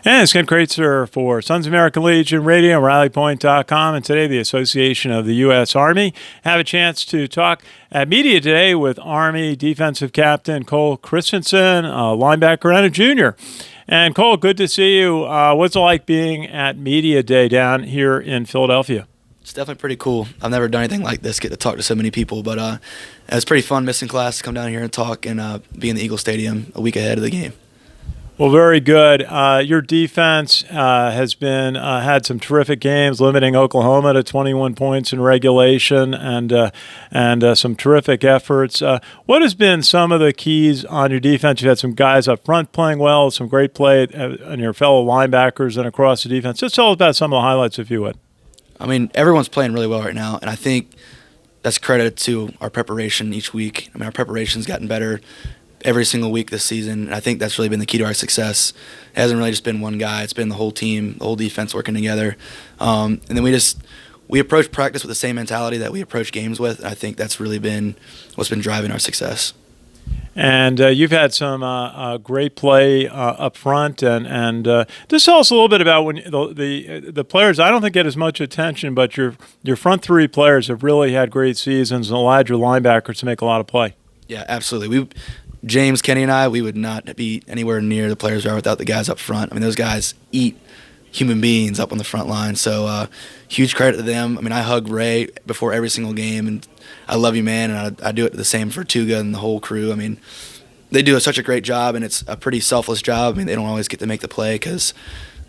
And it's Ken Kraetzer for Sons of American Legion Radio, RallyPoint.com, and today the Association of the U.S. Army. Have a chance to talk at media today with Army defensive captain Cole Christiansen, a linebacker and a junior. And Cole, good to see you. What's it like being at media day down here in Philadelphia? It's definitely pretty cool. I've never done anything like this, get to talk to so many people, but it was pretty fun missing class to come down here and talk and be in the Eagle Stadium a week ahead of the game. Well, very good. Your defense has been had some terrific games, limiting Oklahoma to 21 points in regulation, and some terrific efforts. What has been some of the keys on your defense? You had some guys up front playing well, some great play, and your fellow linebackers and across the defense. Just tell us about some of the highlights, if you would. I mean, everyone's playing really well right now, and I think that's credit to our preparation each week. I mean, our preparation's gotten better every single week this season, and I think that's really been the key to our success. It hasn't really just been one guy. It's been the whole team, the whole defense working together. And then we approach practice with the same mentality that we approach games with, and I think that's really been what's been driving our success. And you've had some great play up front, and just tell us a little bit about when the players. I don't think get as much attention, but your front three players have really had great seasons and allowed your linebackers to make a lot of play. Yeah, absolutely. James, Kenny, and I, we would not be anywhere near the players we are without the guys up front. I mean, those guys eat human beings up on the front line, so huge credit to them. I mean, I hug Ray before every single game, and I love you, man, and I do it the same for Tuga and the whole crew. I mean, they do such a great job, and it's a pretty selfless job. I mean, they don't always get to make the play because,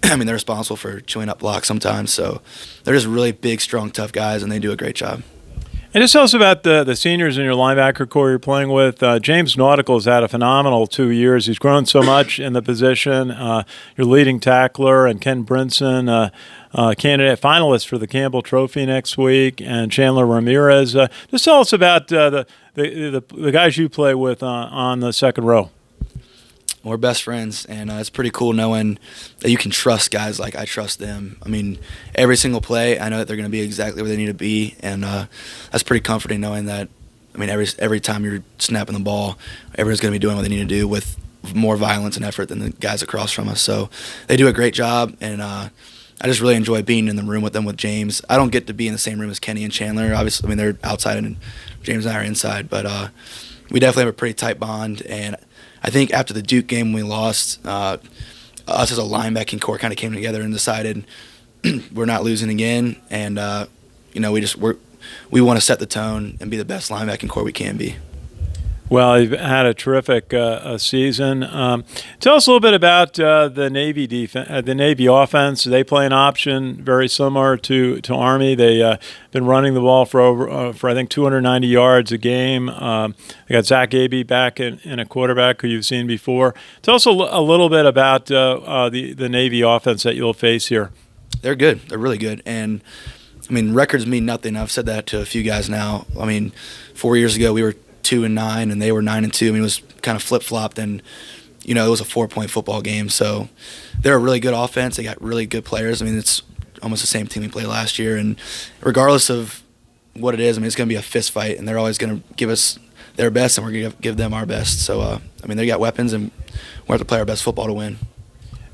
I mean, they're responsible for chewing up blocks sometimes, so they're just really big, strong, tough guys, and they do a great job. And just tell us about the seniors in your linebacker corps you're playing with. James Nautical has had a phenomenal 2 years. He's grown so much in the position. Your leading tackler, and Ken Brinson, candidate finalist for the Campbell Trophy next week, and Chandler Ramirez. Just tell us about the guys you play with on the second row. We're best friends, and it's pretty cool knowing that you can trust guys like I trust them. I mean, every single play, I know that they're going to be exactly where they need to be, and that's pretty comforting knowing that. I mean, every time you're snapping the ball, everyone's going to be doing what they need to do with more violence and effort than the guys across from us. So they do a great job, and I just really enjoy being in the room with them with James. I don't get to be in the same room as Kenny and Chandler. Obviously, I mean, they're outside, and James and I are inside, but we definitely have a pretty tight bond, and I think after the Duke game we lost, us as a linebacking core kind of came together and decided we're not losing again, and we want to set the tone and be the best linebacking core we can be. Well, you've had a terrific season. Tell us a little bit about the Navy defense, the Navy offense. They play an option very similar to Army. They've been running the ball for I think 290 yards a game. They got Zach Abey back in a quarterback who you've seen before. Tell us a little bit about the Navy offense that you'll face here. They're good. They're really good, and I mean, records mean nothing. I've said that to a few guys now. I mean, 4 years ago we were 2-9, and they were 9-2. I mean, it was kind of flip-flopped, and it was a 4-point football game. So they're a really good offense. They got really good players. I mean, it's almost the same team we played last year. And regardless of what it is, I mean, it's going to be a fist fight, and they're always going to give us their best, and we're going to give them our best. So, I mean, they got weapons, and we have to play our best football to win.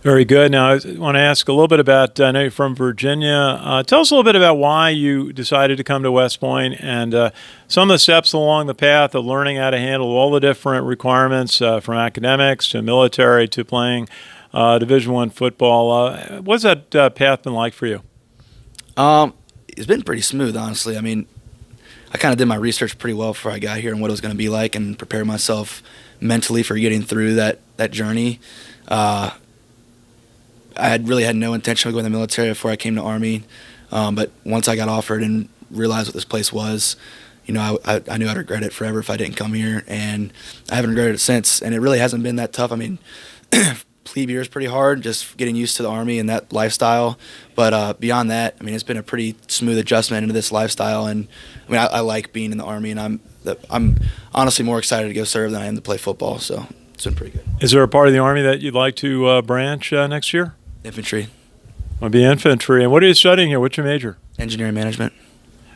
Very good. Now, I want to ask a little bit about, I know you're from Virginia. Tell us a little bit about why you decided to come to West Point and some of the steps along the path of learning how to handle all the different requirements from academics to military to playing Division I football. What's that path been like for you? It's been pretty smooth, honestly. I mean, I kind of did my research pretty well before I got here and what it was going to be like and prepared myself mentally for getting through that journey. I had really had no intention of going to the military before I came to Army, but once I got offered and realized what this place was, I knew I'd regret it forever if I didn't come here, and I haven't regretted it since, and it really hasn't been that tough. I mean, plebe year is pretty hard, just getting used to the Army and that lifestyle, but beyond that, I mean, it's been a pretty smooth adjustment into this lifestyle, and I mean, I like being in the Army, and I'm honestly more excited to go serve than I am to play football, so it's been pretty good. Is there a part of the Army that you'd like to branch next year? Infantry. Want to be infantry. And what are you studying here? What's your major? Engineering management.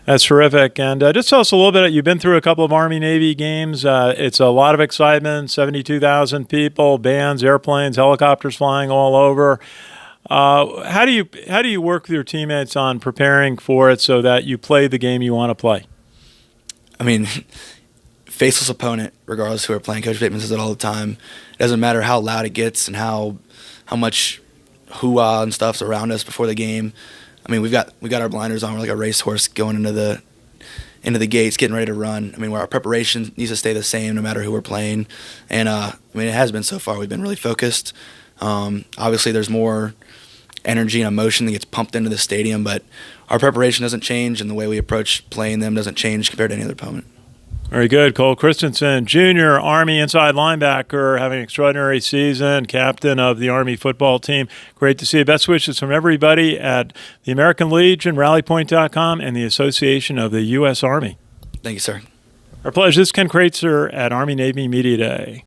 That's terrific. And just tell us a little bit. You've been through a couple of Army-Navy games. It's a lot of excitement, 72,000 people, bands, airplanes, helicopters flying all over. How do you work with your teammates on preparing for it so that you play the game you want to play? I mean, faceless opponent, regardless who we're playing. Coach Bateman says it all the time. It doesn't matter how loud it gets and how much hoo-ah and stuff's around us before the game. I mean, we got our blinders on. We're like a racehorse going into the gates, getting ready to run. I mean, our preparation needs to stay the same no matter who we're playing. And I mean, it has been so far. We've been really focused. Obviously, there's more energy and emotion that gets pumped into the stadium, but our preparation doesn't change, and the way we approach playing them doesn't change compared to any other opponent. Very good. Cole Christiansen, junior Army inside linebacker, having an extraordinary season, captain of the Army football team. Great to see you. Best wishes from everybody at the American Legion, RallyPoint.com, and the Association of the U.S. Army. Thank you, sir. Our pleasure. This is Ken Kraetzer at Army-Navy Media Day.